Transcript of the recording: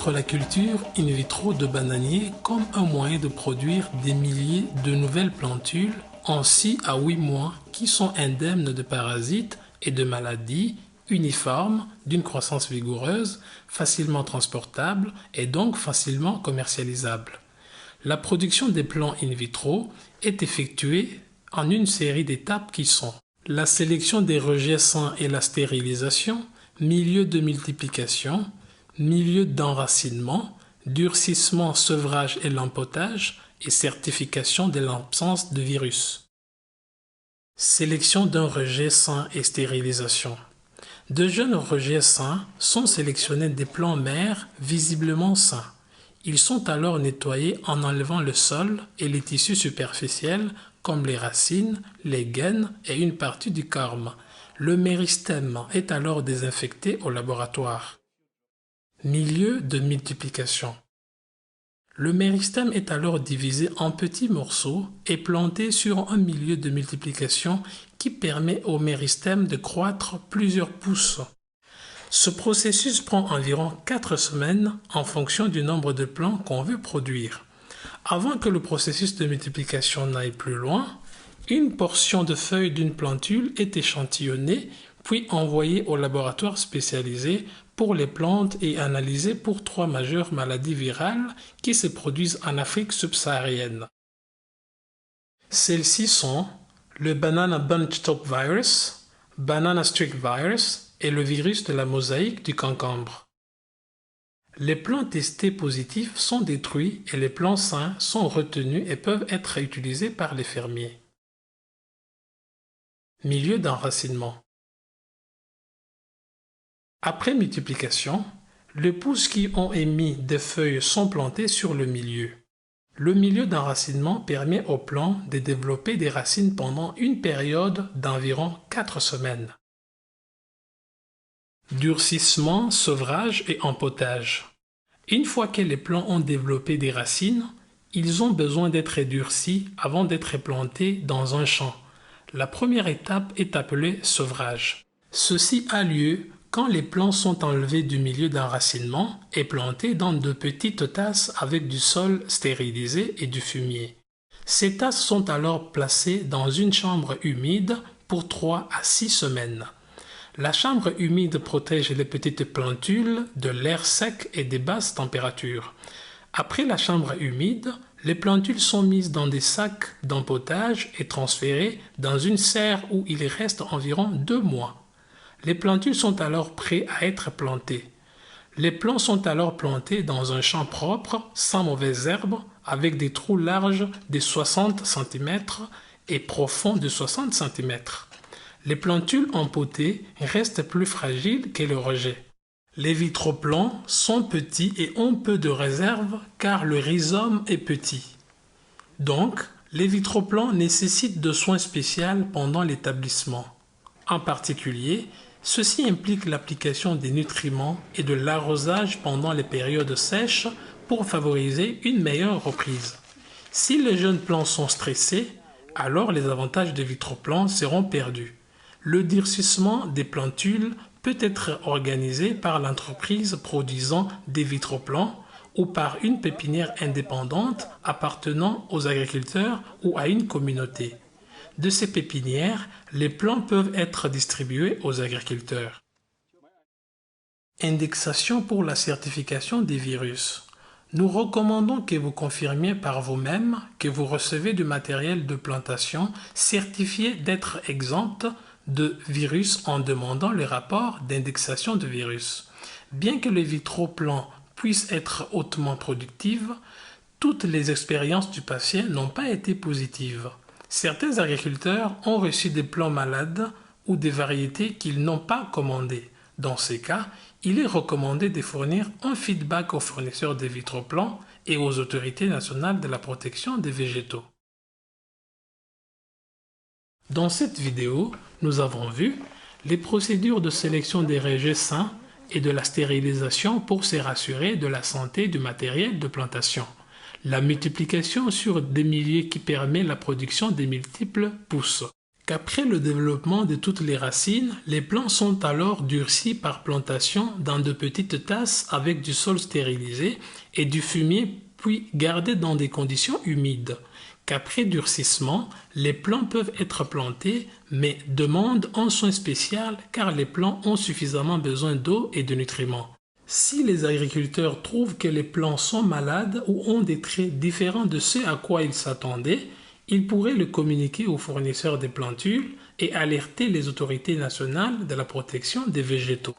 montre la culture in vitro de bananiers comme un moyen de produire des milliers de nouvelles plantules en 6 à 8 mois qui sont indemnes de parasites et de maladies, uniformes, d'une croissance vigoureuse, facilement transportables et donc facilement commercialisables. La production des plants in vitro est effectuée en une série d'étapes qui sont la sélection des rejets sains et la stérilisation, milieu de multiplication, milieu d'enracinement, durcissement, sevrage et lempotage et certification de l'absence de virus. Sélection d'un rejet sain et stérilisation. De jeunes rejets sains sont sélectionnés des plants mères visiblement sains. Ils sont alors nettoyés en enlevant le sol et les tissus superficiels comme les racines, les gaines et une partie du carme. Le méristème est alors désinfecté au laboratoire. Milieu de multiplication. Le méristème est alors divisé en petits morceaux et planté sur un milieu de multiplication qui permet au méristème de croître plusieurs pouces. Ce processus prend environ 4 semaines en fonction du nombre de plants qu'on veut produire. Avant que le processus de multiplication n'aille plus loin, une portion de feuilles d'une plantule est échantillonnée puis envoyée au laboratoire spécialisé pour les plantes et analysée pour 3 majeures maladies virales qui se produisent en Afrique subsaharienne. Celles-ci sont le Banana Bunch Top Virus, Banana Streak Virus et le virus de la mosaïque du concombre. Les plants testés positifs sont détruits et les plants sains sont retenus et peuvent être réutilisés par les fermiers. Milieu d'enracinement. Après multiplication, les pousses qui ont émis des feuilles sont plantées sur le milieu. Le milieu d'enracinement permet aux plants de développer des racines pendant une période d'environ 4 semaines. Durcissement, sevrage et empotage. Une fois que les plants ont développé des racines, ils ont besoin d'être durcis avant d'être plantés dans un champ. La première étape est appelée sevrage. Ceci a lieu quand les plants sont enlevés du milieu d'enracinement et plantés dans de petites tasses avec du sol stérilisé et du fumier. Ces tasses sont alors placées dans une chambre humide pour 3 à 6 semaines. La chambre humide protège les petites plantules de l'air sec et des basses températures. Après la chambre humide, les plantules sont mises dans des sacs d'empotage et transférées dans une serre où il reste environ 2 mois. Les plantules sont alors prêtes à être plantées. Les plants sont alors plantés dans un champ propre, sans mauvaises herbes, avec des trous larges de 60 cm et profonds de 60 cm. Les plantules empotées restent plus fragiles que le rejet. Les vitroplants sont petits et ont peu de réserve car le rhizome est petit. Donc, les vitroplants nécessitent de soins spéciaux pendant l'établissement. En particulier, ceci implique l'application des nutriments et de l'arrosage pendant les périodes sèches pour favoriser une meilleure reprise. Si les jeunes plants sont stressés, alors les avantages des vitroplants seront perdus. Le durcissement des plantules peut être organisé par l'entreprise produisant des vitroplants ou par une pépinière indépendante appartenant aux agriculteurs ou à une communauté. De ces pépinières, les plants peuvent être distribués aux agriculteurs. Indexation pour la certification des virus. Nous recommandons que vous confirmiez par vous-même que vous recevez du matériel de plantation certifié d'être exempt de virus en demandant le rapport d'indexation de virus. Bien que les vitroplants puissent être hautement productifs, toutes les expériences du patient n'ont pas été positives. Certains agriculteurs ont reçu des plants malades ou des variétés qu'ils n'ont pas commandées. Dans ces cas, il est recommandé de fournir un feedback aux fournisseurs de vitroplants et aux autorités nationales de la protection des végétaux. Dans cette vidéo, nous avons vu les procédures de sélection des rejets sains et de la stérilisation pour se rassurer de la santé du matériel de plantation. La multiplication sur des milliers qui permet la production de multiples pousses. qu'après le développement de toutes les racines, les plants sont alors durcis par plantation dans de petites tasses avec du sol stérilisé et du fumier puis gardés dans des conditions humides. Qu'après durcissement, les plants peuvent être plantés mais demandent un soin spécial car les plants ont suffisamment besoin d'eau et de nutriments. Si les agriculteurs trouvent que les plants sont malades ou ont des traits différents de ceux à quoi ils s'attendaient, ils pourraient le communiquer aux fournisseurs des plantules et alerter les autorités nationales de la protection des végétaux.